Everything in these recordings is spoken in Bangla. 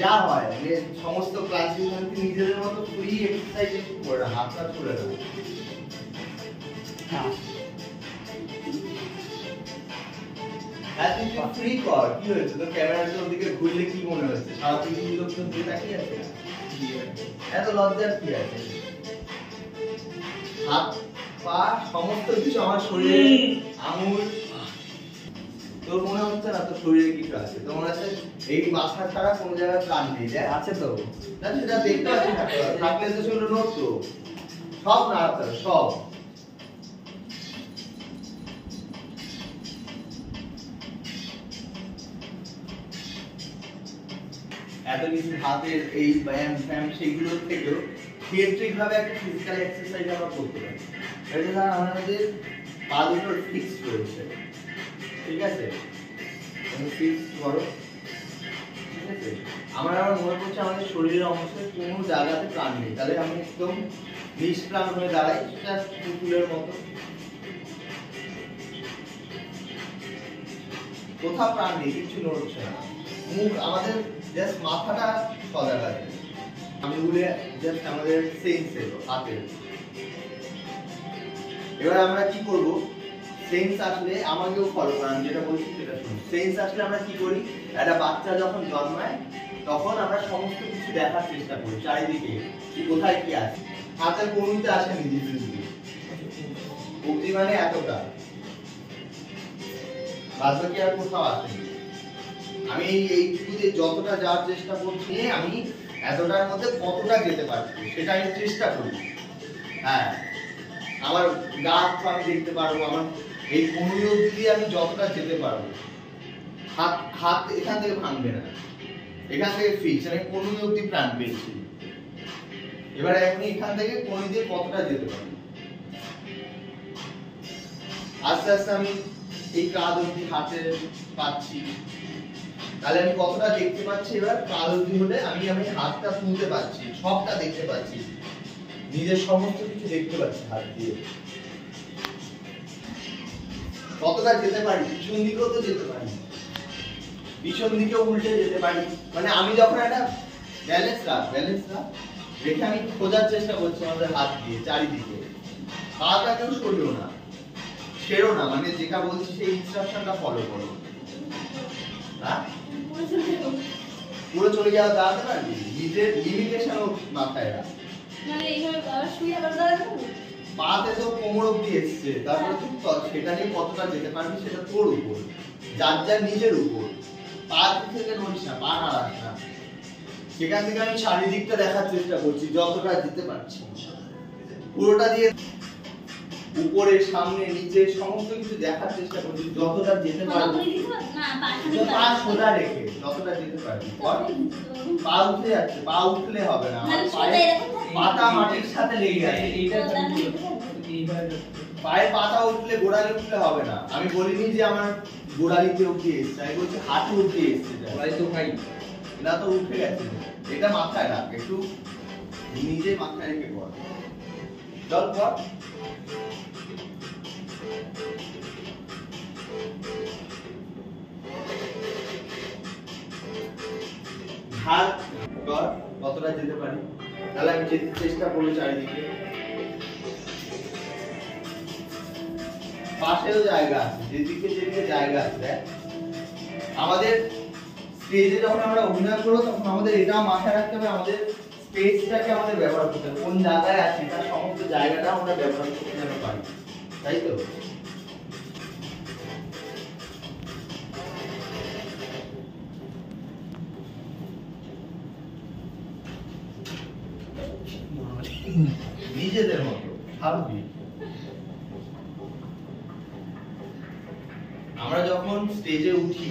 যা হয় মানে সমস্ত ক্লাসে নিজেদের মতো ফ্রি এক্সারসাইজ একটু করে হাতটা তুলে দেবো। হ্যাঁ ফ্রি কর, কি হয়েছে তো ক্যামেরার দিকে ঘুরলে কি মনে হচ্ছে? সারা পৃথিবীর লোক তো দিয়ে তাকিয়ে আছে, এত লজ্জার কি আছে? হাত পা সমস্ত কিছু আমার শরীরে, আঙুল, তোর মনে হচ্ছে না তোর শরীরে কিছু আছে? তোর মনে হচ্ছে এই মাথা ছাড়া কোনো জায়গায় প্রাণ নেই? আছে তো, না সেটা দেখতে পাচ্ছি না, থাকলে তো সেগুলো নড়তো সব, না সব। এত কিছু হাতের এই ব্যায়াম ফ্যাম সেগুলো থেকেও থিয়েট্রিক ভাবে একটা ফিজিক্যাল এক্সারসাইজ আমরা করতে পারি। এটা আমাদের পা দুটোর ফিক্স রয়েছে, ঠিক আছে? তুমি ফিক্স করো, ঠিক আছে? আমার মনে করছে আমাদের শরীরের অংশের কোনো জায়গাতে প্রাণ নেই, তাহলে আমি একদম নিষ্প্রাণ হয়ে দাঁড়াই, সেটা পুতুলের মতো। কোথাও প্রাণ নেই, কিছু নড়ছে না, মুখ আমাদের জাস্ট মাথাটা সজাগ আছে, আঙুলে জাস্ট আমাদের সেন্স এলো হাতের। এবার আমরা কি করব? সেন্স আসলে আমাকেও ফলো করেন, যেটা বলছি সেটা শুনুন। সেন্স আসলে আমরা কি করি? একটা বাচ্চা যখন জন্মায় তখন আমরা সমস্ত কিছু দেখার চেষ্টা করি, চারিদিকে কি কোথায় কি আছে। হাতের কনুইতে আসেনি ধীরে অবধি, মানে এতটা, বাদ বাকি আর কোথাও আসেনি। আমি এইটুকু যে যতটা যাওয়ার চেষ্টা করছি, আমি এতটার মধ্যে কতটা যেতে পারছি সেটা আমি চেষ্টা করি। হ্যাঁ, আমার গাছ আমি দেখতে পারবো, আমার এই কনুই অবধি আমি যতটা যেতে পারবো। হাত হাত এখান থেকে ভাঙবে না, এখান থেকে ফিক্স, আমি কনুই অবধি প্রাণ পেয়েছি। এবারে আমি এখান থেকে কনুই দিয়ে কতটা যেতে পারবো, আস্তে আস্তে আমি এই কাঁধ অবধি হাতে পাচ্ছি, তাহলে আমি কতটা দেখতে পাচ্ছি। এবার কাঁধ অবধি হলে আমি হাতটা তুলতে পারছি, সবটা দেখতে পাচ্ছি, নিজের সমস্ত কিছু দেখতে পাচ্ছি হাত দিয়ে। কতটা যেতে পারি, পিছন দিকেও তো যেতে পারি, পিছন দিকেও উল্টে যেতে পারি। মানে আমি যখন একটা ব্যালেন্স রেখে আমি খোঁজার চেষ্টা করছি আমাদের হাত দিয়ে চারিদিকে, পাটা কেউ সরিও না, ছেড়ো না, মানে যেটা বলছি সেই ইনস্ট্রাকশনটা ফলো করো। হ্যাঁ, পুরো চলে যাওয়া দাঁড়াতে পারবি, নিজের লিমিটেশনও মাথায় রাখ। মানে এইভাবে শুয়ে আবার দাঁড়াতে পারবো? পাতে তো কোমর অবধি এসছে, তারপরে তুই সেটা নিয়ে কতটা যেতে পারবি সেটা তোর উপর, যার নিজের উপর। পা থেকে নড়িস না, পা নাড়াস না, সেখান থেকে আমি চারিদিকটা দেখার চেষ্টা করছি যতটা যেতে পারছি, পুরোটা দিয়ে উপরে সামনে নিচে সমস্ত কিছু দেখার চেষ্টা করছি যতটা যেতে পারবো। পা সোজা রেখে যতটা যেতে পারবি। পা উঠে যাচ্ছে, পা উঠলে হবে না, পাতা মাটির সাথে লেগে আছে, পায়ে পাতা উঠলে গোড়ালি উঠলে হবে না। আমি বলিনি যে আমার গোড়ালিতে উঠে এসছে, আমি বলছি হাঁটু উঠে এসছে, এটা তো উঠে গেছে। এটা মাথায় রাখ, একটু নিজে মাথায় রেখে কর। চল কর। হাত কর, কতটা যেতে পারি, তাহলে আমি যেতে চেষ্টা করবো চারিদিকে। পাশেও জায়গা আছে, যেদিকে জায়গা আছে। আমাদের স্টেজে যখন আমরা অভিনয় করবো তখন আমাদের এটাও মাথায় রাখতে হবে, আমাদের স্পেসটাকে আমাদের ব্যবহার করতে হবে, কোন জায়গায় আছে তার সমস্ত জায়গাটা আমরা ব্যবহার করতে যেন পারি, তাই তো? নিজেদের মতো স্বাভাবিক। আমরা যখন স্টেজে উঠি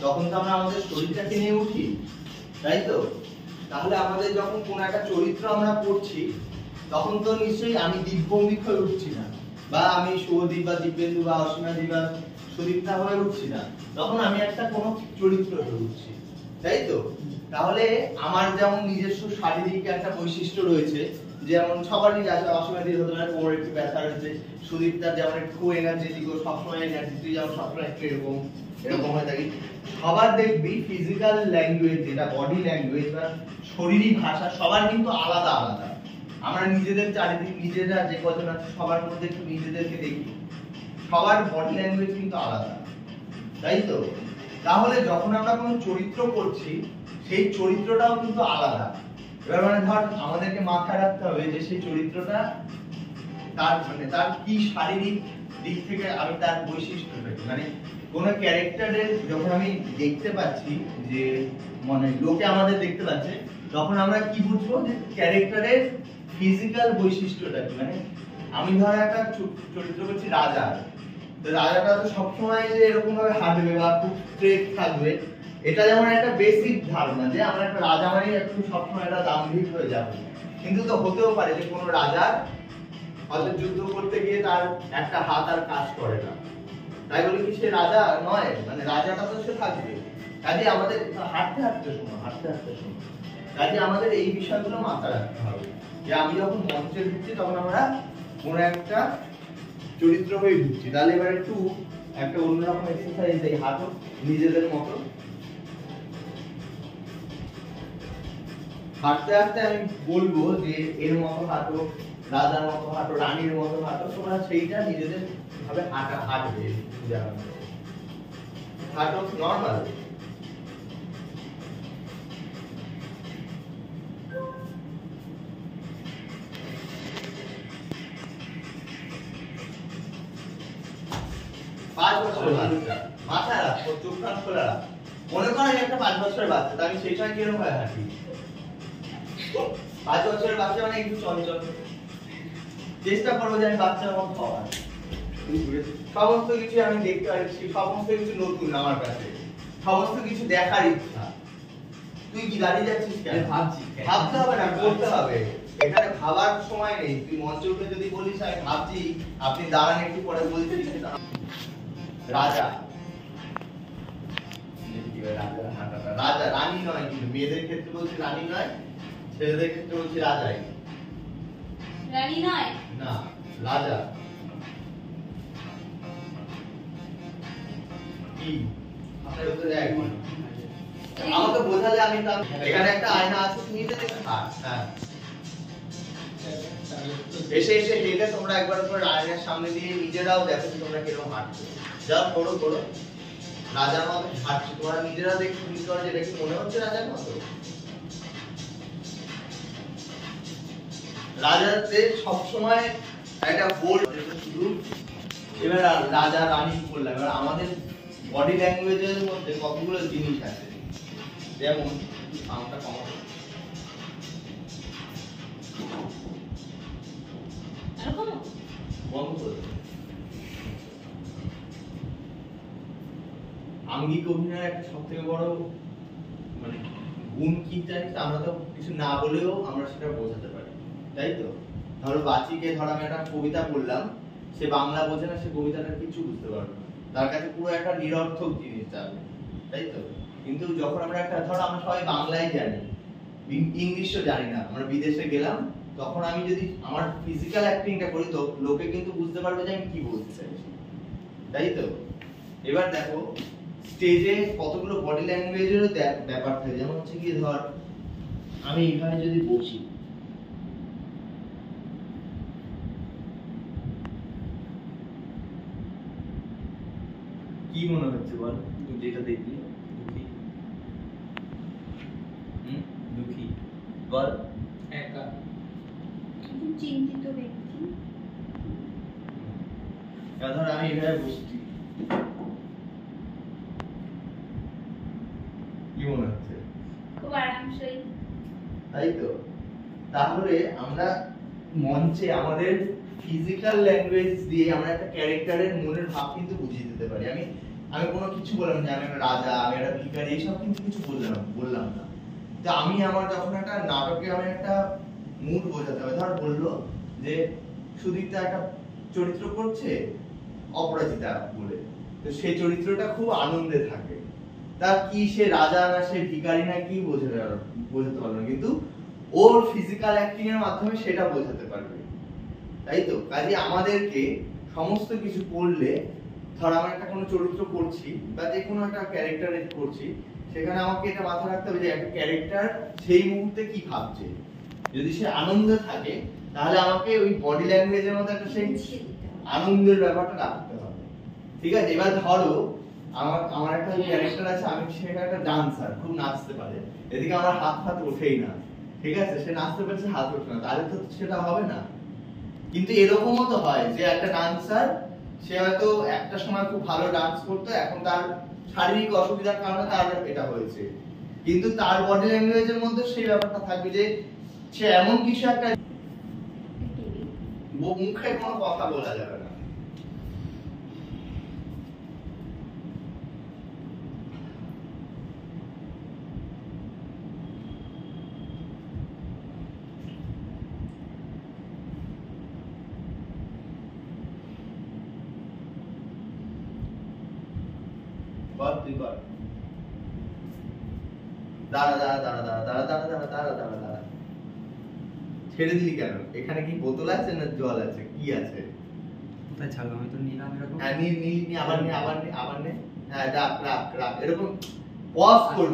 তখন তো আমরা আমাদের শরীরটাকে নিয়ে উঠি, তাই তো? তাহলে আমাদের যখন কোন একটা চরিত্র আমরা করছি তখন তো নিশ্চয়ই আমি দিব্যঙ্গিক হয়ে উঠছি না, বা আমি শুভদীপ বা দিব্যেন্দু বা অসীমাদি বা সুদীপ্তা হয়ে উঠছি না, তখন আমি একটা কোনো চরিত্র হয়ে উঠছি, তাই তো? তাহলে আমার যেমন নিজস্ব শারীরিক একটা বৈশিষ্ট্য রয়েছে, যেমন সবারই আছে, অসীমাদির হতে পারে কোমরে একটু ব্যথা রয়েছে, সুদীপ্তার যেমন একটু এনার্জেটিক, ও সবসময় এনার্জি, তুই যেমন সবসময় একটু এরকম, এরকম হয়ে থাকে। সবার দেখবি ফিজিক্যাল ল্যাঙ্গুয়েজ, যেটা বডি ল্যাঙ্গুয়েজ বা শরীরী ভাষা, সবার কিন্তু আলাদা আলাদা। আমরা নিজেদের চারিদিকে নিজেরা যে কজন আছে সবার মধ্যে একটু নিজেদেরকে দেখি, সবার বডি ল্যাঙ্গুয়েজ কিন্তু আলাদা, তাই তো? তাহলে যখন আমরা কোনো চরিত্র করছি সেই চরিত্রটাও কিন্তু আলাদা। এবার মানে ধর আমাদেরকে মাথায় রাখতে হবে যে সেই চরিত্রটা তার কি শারীরিক দিক থেকে আমি তার বৈশিষ্ট্যটা কি, মানে কোনো ক্যারেক্টারের যখন আমি দেখতে পাচ্ছি যে মানে লোকে আমাদের দেখতে পাচ্ছে, তখন আমরা কি বুঝবো যে ক্যারেক্টারের ফিজিক্যাল বৈশিষ্ট্যটা কি। মানে আমি ধর একটা চরিত্র করছি রাজা, তো রাজাটা তো সবসময় যে এরকম ভাবে হাঁটবে বা খুব স্ট্রেট থাকবে, এটা যেমন একটা বেসিক ধারণা যে আমরা একটা রাজা মানে একটু সবসময় একটা দাম্ভিক হয়ে যাবে। কিন্তু তো হতেও পারে যে কোনো রাজার হয়তো যুদ্ধ করতে গিয়ে তার একটা হাত আর কাজ করে না, তাই বলে কি সে রাজা নয়? মানে রাজাটা তো সে থাকবে। কাজে আমাদের হাঁটতে হাঁটতে শোনো, কাজে আমাদের এই বিষয়গুলো মাথায় রাখতে হবে যে আমি যখন মঞ্চে ঢুকছি তখন আমরা কোনো একটা চরিত্র হয়ে ঢুকছি। তাহলে এবার একটু একটা অন্যরকম এক্সারসাইজ এই হাঁটো নিজেদের মতো। হাঁটতে হাঁটতে আমি বলবো যে এর মতো হাঁটো, রাজার মতো হাঁটো, রানীর মতো হাঁটো, তোমরা সেইটা নিজেদের ভাবে হাঁটবে। হাঁটো নর্মাল। পাঁচ বছরের বাচ্চা, মাথায় রাখো, চোখ কান খোলা রাখ। মনে করো আমি একটা 5 বছরের বাচ্চা, তা আমি সেই সময় কিরকম ভাবে হাঁটি? 5 বছরের বাচ্চা মানে একটু চঞ্চল, চেষ্টা করবো যে আমি বাচ্চার মতো হওয়ার। সমস্ত কিছু আমি দেখতে পাচ্ছি, সমস্ত কিছু নতুন আমার কাছে, সমস্ত কিছু দেখার ইচ্ছা। তুই কি দাঁড়িয়ে যাচ্ছিস কেন? ভাবতে হবে না, করতে হবে। এখানে ভাবার সময় নেই। তুই মঞ্চে উঠে যদি বলিস আমি ভাবছি, আপনি দাঁড়ান একটু পরে বলছি রাজা। রাজা রানী নয়, কিন্তু মেয়েদের ক্ষেত্রে বলছি রানী নয়, ছেলেদের ক্ষেত্রে বলছি রাজাই। রানী নয় না, রাজা। কি আপনার উত্তর এক। আমাকে বোঝালে আমি তার এখানে একটা আয়না আছে, তুমি এটা দেখে হ্যাঁ এসে এসে হেঁটে তোমরা একবার করে আয়নার সামনে দিয়ে নিজেরাও দেখো তোমরা কিরকম হাঁটছো। যা করো করো, রাজার মতো হাঁটছো, তোমরা নিজেরা দেখে বুঝতে পারো যে এটা কি মনে হচ্ছে রাজার মতো। রাজাদের সবসময় একটা বোল্ড শুধু। এবার রাজা রানী বললাম, এবার আমাদের বডি ল্যাঙ্গুয়েজের মধ্যে কতগুলো জিনিস আছে, যেমন সাউন্ডটা কমানো, বন্ধ করে আঙ্গিক অভিনয়ের একটা সবথেকে বড় মানে গুণ কি জানিস? আমরা তো কিছু না বলেও আমরা সেটা বোঝাতে পারি, তাই তো? ধরো বাচিকে ধর আমি একটা কবিতা বললাম, সে বাংলা বোঝে না, সে কবিতাটা কিছু বুঝতে পারবে না, তার কাছে পুরো একটা নিরর্থক জিনিস যাবে, তাই তো? কিন্তু যখন আমরা একটা ধর আমরা সবাই বাংলাই জানি, ইংলিশও জানি না, আমরা বিদেশে গেলাম, তখন আমি যদি আমার ফিজিক্যাল অ্যাক্টিংটা করি তো লোকে কিন্তু বুঝতে পারবে যে আমি কি বলতে চাইছি, তাই তো? এবার দেখো স্টেজে কতগুলো বডি ল্যাঙ্গুয়েজেরও ব্যাপার থাকে। যেমন হচ্ছে কি ধর আমি এখানে যদি বসি, কি মনে হচ্ছে বল? যেটা দেখলি দুঃখী, দুঃখী বল। একা, চিন্তিত ব্যক্তি। ধর আমি এখানে বসছি, কি মনে হচ্ছে? খুব আরামসই, তাই তো? তাহলে আমরা মঞ্চে আমাদের ফিজিক্যাল ল্যাঙ্গুয়েজ দিয়ে আমরা একটা ক্যারেক্টারের মনের ভাব কিন্তু বুঝিয়ে দিতে পারি। আমি কোনো কিছু বললাম যে আমি একটা রাজা, আমি একটা ভিখারি, এইসব কিন্তু কিছু বললাম না। তো আমি আমার যখন একটা নাটকে আমি একটা মুড বোঝাতে হবে, ধর বললো যে সুদীপ্তা একটা চরিত্র করছে অপরাজিতা বলে, তো সেই চরিত্রটা খুব আনন্দে থাকে, তার কি সে রাজা না সে ভিখারি না কি বোঝাতে পারবে না, কিন্তু ওর ফিজিক্যাল অ্যাক্টিং এর মাধ্যমে সেটা বোঝাতে পারবে, তাই তো? কাজে আমাদেরকে সমস্ত কিছু করলে ধর আমার একটা কোনো চরিত্র করছি বা যে কোনো একটা ক্যারেক্টার করছি, সেখানে আমাকে এটা মাথায় রাখতে হবে যে একটা ক্যারেক্টার সেই মুহূর্তে কি ভাবছে। যদি সে আনন্দে থাকে তাহলে আমাকে ওই বডি ল্যাঙ্গুয়েজের মধ্যে একটা সেই আনন্দের ব্যাপারটা রাখতে হবে। ঠিক আছে, এবার ধরো আমার একটা ক্যারেক্টার আছে, আমি সেটা একটা ডান্সার, খুব নাচতে পারে, এদিকে আমার হাত ওঠেই না, ঠিক আছে, সে নাচতে পারছে হাত ওঠে না, তাহলে তো সেটা হবে না। কিন্তু এরকমও তো হয় যে একটা ডান্সার, সে হয়তো একটা সময় খুব ভালো ডান্স করতো, এখন তার শারীরিক অসুবিধার কারণে তার এটা হয়েছে, কিন্তু তার বডি ল্যাঙ্গুয়েজের মধ্যে সেই ব্যাপারটা থাকবে যে সে এমন কিছু একটা, মুখে কোনো কথা বলা যাবে না। ছেড়ে দিলি কেন? এখানে কি বোতল আছে না জল আছে, কি আছে? কোথায় ছাড়লাম? আমি তো নিলাম এরকম। হ্যাঁ, আবার নে। হ্যাঁ, রাখ এরকম পজ করবি।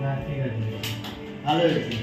হ্যাঁ, ঠিক আছে। ভালো হয়েছে।